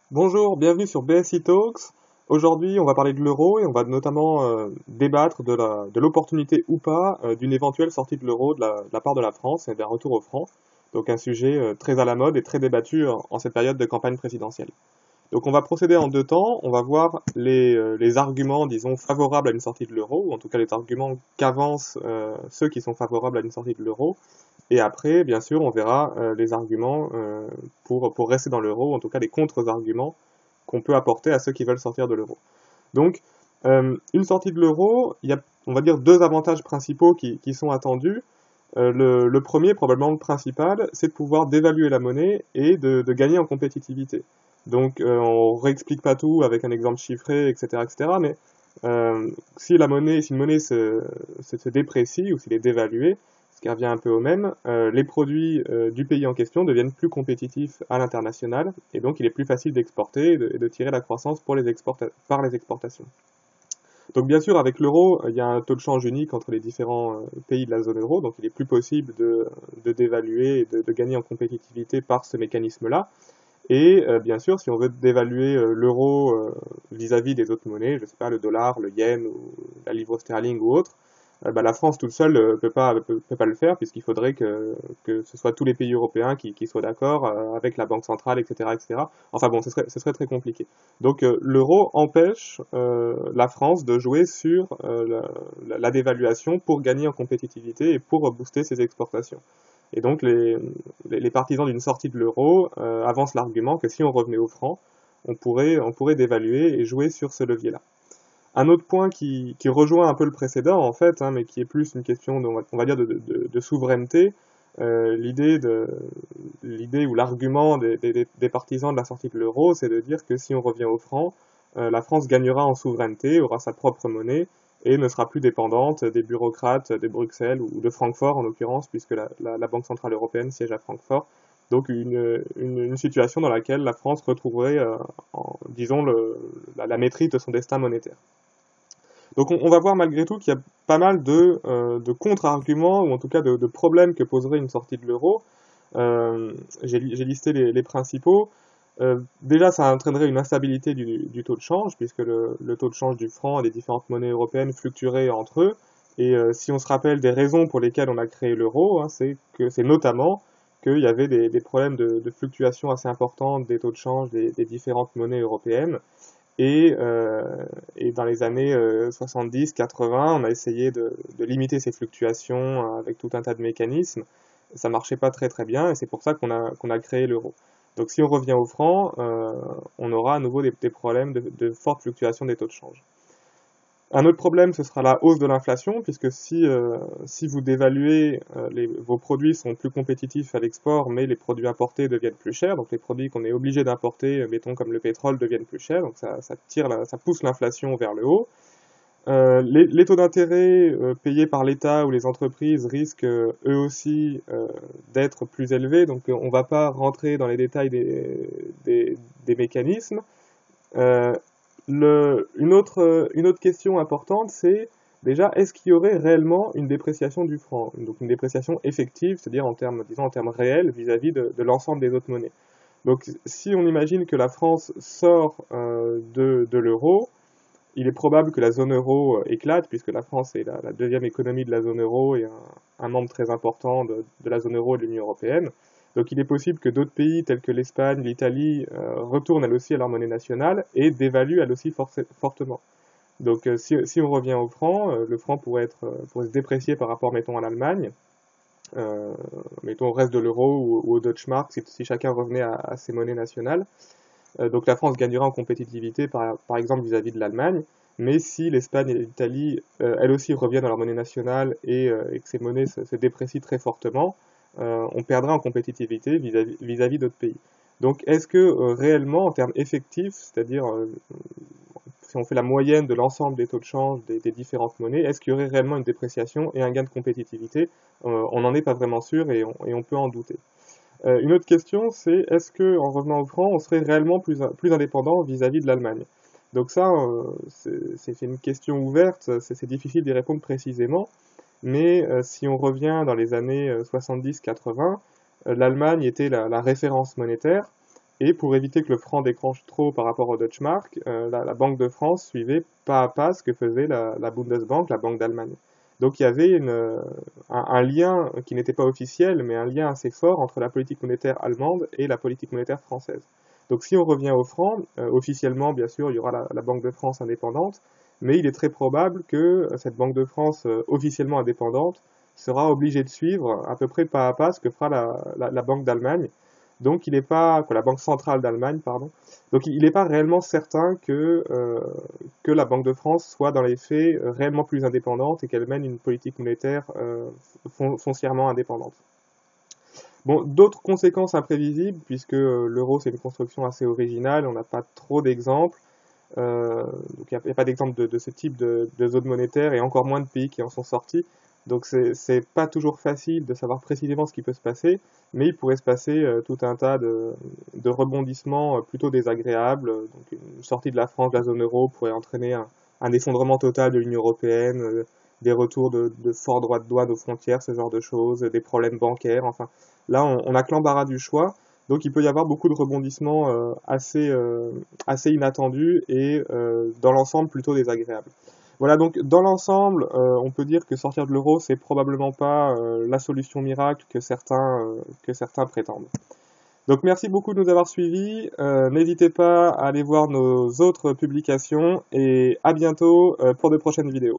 Bonjour, bienvenue sur BSI Talks. Aujourd'hui, on va parler de l'euro et on va notamment débattre de l'opportunité ou pas d'une éventuelle sortie de l'euro de la part de la France et d'un retour au franc. Donc un sujet très à la mode et très débattu en cette période de campagne présidentielle. Donc on va procéder en deux temps. On va voir les arguments, disons, favorables à une sortie de l'euro, ou en tout cas les arguments qu'avancent ceux qui sont favorables à une sortie de l'euro. Et après, bien sûr, on verra les arguments pour rester dans l'euro, ou en tout cas les contre-arguments qu'on peut apporter à ceux qui veulent sortir de l'euro. Donc, une sortie de l'euro, il y a, on va dire, deux avantages principaux qui sont attendus. Le premier, probablement le principal, c'est de pouvoir dévaluer la monnaie et de gagner en compétitivité. Donc, on réexplique pas tout avec un exemple chiffré, etc., etc., mais si une monnaie se déprécie ou s'il est dévalué, ce qui revient un peu au même, les produits du pays en question deviennent plus compétitifs à l'international, et donc il est plus facile d'exporter et de tirer la croissance par les exportations. Donc bien sûr, avec l'euro, il y a un taux de change unique entre les différents pays de la zone euro, donc il est plus possible de dévaluer et de gagner en compétitivité par ce mécanisme-là. Et bien sûr, si on veut dévaluer l'euro vis-à-vis des autres monnaies, je sais pas, le dollar, le yen ou la livre sterling ou autre, bah, la France toute seule peut pas le faire puisqu'il faudrait que ce soit tous les pays européens qui soient d'accord avec la Banque centrale, etc., etc. Enfin bon, ce serait très compliqué. Donc l'euro empêche la France de jouer sur la dévaluation pour gagner en compétitivité et pour booster ses exportations. Et donc les partisans d'une sortie de l'euro avancent l'argument que si on revenait au franc, on pourrait dévaluer et jouer sur ce levier-là. Un autre point qui rejoint un peu le précédent, en fait, hein, mais qui est plus une question, on va dire, de souveraineté, l'idée ou l'argument des partisans de la sortie de l'euro, c'est de dire que si on revient au franc, la France gagnera en souveraineté, aura sa propre monnaie et ne sera plus dépendante des bureaucrates de Bruxelles ou de Francfort en l'occurrence, puisque la Banque Centrale Européenne siège à Francfort. Donc une situation dans laquelle la France retrouverait, disons, la maîtrise de son destin monétaire. Donc on va voir malgré tout qu'il y a pas mal de contre-arguments, ou en tout cas de problèmes que poserait une sortie de l'euro. J'ai listé les principaux. Déjà, ça entraînerait une instabilité du taux de change, puisque le taux de change du franc et des différentes monnaies européennes fluctuerait entre eux. Et si on se rappelle des raisons pour lesquelles on a créé l'euro, hein, c'est notamment qu'il y avait des problèmes de fluctuation assez importantes des taux de change des différentes monnaies européennes. Et dans les années 70-80, on a essayé de limiter ces fluctuations avec tout un tas de mécanismes. Ça marchait pas très très bien et c'est pour ça qu'on a créé l'euro. Donc si on revient au franc, on aura à nouveau des problèmes de forte fluctuation des taux de change. Un autre problème, ce sera la hausse de l'inflation, puisque si vous dévaluez, vos produits sont plus compétitifs à l'export, mais les produits importés deviennent plus chers, donc les produits qu'on est obligé d'importer, mettons comme le pétrole, deviennent plus chers, donc ça pousse l'inflation vers le haut. Les taux d'intérêt payés par l'État ou les entreprises risquent eux aussi d'être plus élevés, donc on ne va pas rentrer dans les détails des mécanismes. Euh, une autre question importante, c'est déjà, est-ce qu'il y aurait réellement une dépréciation du franc? Donc une dépréciation effective, c'est-à-dire disons en termes réels vis-à-vis de l'ensemble des autres monnaies. Donc si on imagine que la France sort de l'euro, il est probable que la zone euro éclate, puisque la France est la deuxième économie de la zone euro et un membre très important de la zone euro et de l'Union européenne. Donc il est possible que d'autres pays tels que l'Espagne, l'Italie retournent elles aussi à leur monnaie nationale et dévaluent elles aussi fortement. Donc si on revient au franc, le franc pourrait se déprécier par rapport, mettons, à l'Allemagne, mettons au reste de l'euro ou au Deutsche Mark, si chacun revenait à ses monnaies nationales. Donc la France gagnera en compétitivité par exemple vis-à-vis de l'Allemagne, mais si l'Espagne et l'Italie elles aussi reviennent à leur monnaie nationale et que ces monnaies se déprécient très fortement, on perdra en compétitivité vis-à-vis d'autres pays. Donc est-ce que réellement en termes effectifs, c'est-à-dire si on fait la moyenne de l'ensemble des taux de change des différentes monnaies, est-ce qu'il y aurait réellement une dépréciation et un gain de compétitivité? On n'en est pas vraiment sûr et on peut en douter. Une autre question, c'est est-ce que en revenant au franc, on serait réellement plus indépendant vis-à-vis de l'Allemagne? Donc ça, c'est une question ouverte, c'est difficile d'y répondre précisément, mais si on revient dans les années 70-80, l'Allemagne était la référence monétaire, Et pour éviter que le franc décroche trop par rapport au Deutsche Mark, la Banque de France suivait pas à pas ce que faisait la Bundesbank, la Banque d'Allemagne. Donc il y avait un lien qui n'était pas officiel, mais un lien assez fort entre la politique monétaire allemande et la politique monétaire française. Donc si on revient au franc, officiellement, bien sûr, il y aura la Banque de France indépendante, mais il est très probable que cette Banque de France officiellement indépendante sera obligée de suivre à peu près pas à pas ce que fera la Banque d'Allemagne. Donc il n'est pas, la Banque centrale d'Allemagne, pardon. Donc il n'est pas réellement certain que la Banque de France soit dans les faits réellement plus indépendante et qu'elle mène une politique monétaire foncièrement indépendante. Bon, d'autres conséquences imprévisibles, puisque l'euro c'est une construction assez originale, on n'a pas trop d'exemples. Donc il n'y a pas d'exemple de ce type de zone monétaire et encore moins de pays qui en sont sortis. Donc c'est pas toujours facile de savoir précisément ce qui peut se passer, mais il pourrait se passer tout un tas de rebondissements plutôt désagréables. Donc une sortie de la France de la zone euro pourrait entraîner un effondrement total de l'Union européenne, des retours de forts droits de douane aux frontières, ce genre de choses, des problèmes bancaires. Enfin, là on a que l'embarras du choix. Donc il peut y avoir beaucoup de rebondissements assez inattendus et dans l'ensemble plutôt désagréables. Voilà, donc dans l'ensemble, on peut dire que sortir de l'euro, c'est probablement pas la solution miracle que certains prétendent. Donc merci beaucoup de nous avoir suivis. N'hésitez pas à aller voir nos autres publications et à bientôt pour de prochaines vidéos.